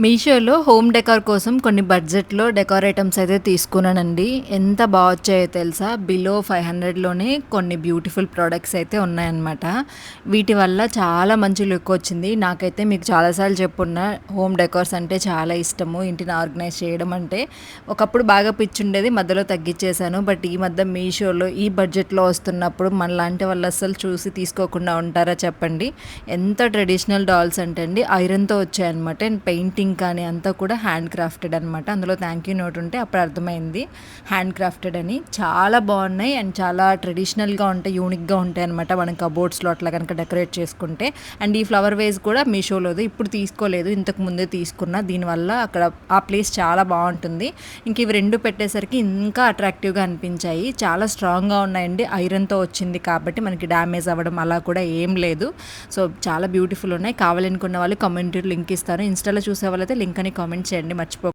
మీషోలో home decor కోసం కొన్ని బడ్జెట్‌లో డెకార్ ఐటెమ్స్ అయితే తీసుకున్నానండి. ఎంత బా వచ్చాయో తెలుసా? బిలో 500లోనే కొన్ని బ్యూటిఫుల్ ప్రొడక్ట్స్ అయితే ఉన్నాయన్నమాట. వీటి వల్ల చాలా మంచి లుక్ వచ్చింది. నాకైతే మీకు చాలా సార్లు చెప్పున్నా హోమ్ డెకార్స్ అంటే చాలా ఇష్టము. ఇంటిని ఆర్గనైజ్ చేయడం అంటే. ఒకప్పుడు బాగా పిచ్చుండేది. మధ్యలో తగ్గిచ్చేసాను. బట్ ఈ మధ్య మీషోలో ఈ బడ్జెట్‌లో వస్తున్నప్పుడు మనలాంటి వాళ్ళు అస్సలు చూసి తీసుకోకుండా ఉంటారా చెప్పండి? ఎంత ట్రెడిషనల్ డాల్స్ అంటే అండి ఐరన్‌తో వచ్చాయన్నమాట. అండ్ పెయింటింగ్ కానీ అంతా కూడా హ్యాండ్ క్రాఫ్టెడ్ అనమాట. అందులో థ్యాంక్ యూ నోట్ ఉంటే అప్పుడు అర్థమైంది హ్యాండ్ క్రాఫ్టెడ్ అని. చాలా బాగున్నాయి అండ్ చాలా ట్రెడిషనల్గా ఉంటాయి, యూనిక్గా ఉంటాయి అనమాట. మనం కబోర్డ్స్లో అట్లా కనుక డెకరేట్ చేసుకుంటే. అండ్ ఈ ఫ్లవర్ వేస్ కూడా మీషోలోది. ఇప్పుడు తీసుకోలేదు, ఇంతకు ముందే తీసుకున్నా. దీనివల్ల అక్కడ ఆ ప్లేస్ చాలా బాగుంటుంది. ఇంక ఇవి రెండు పెట్టేసరికి ఇంకా అట్రాక్టివ్గా అనిపించాయి. చాలా స్ట్రాంగ్గా ఉన్నాయండి. ఐరన్తో వచ్చింది కాబట్టి మనకి డ్యామేజ్ అవ్వడం అలా కూడా ఏం లేదు. సో చాలా బ్యూటిఫుల్ ఉన్నాయి. కావాలనుకున్న వాళ్ళు కమ్యూనిటీలో లింక్ ఇస్తాను. ఇన్స్టాలో చూసే వాళ్ళైతే లింక్ అని కామెంట్ చేయండి మర్చిపో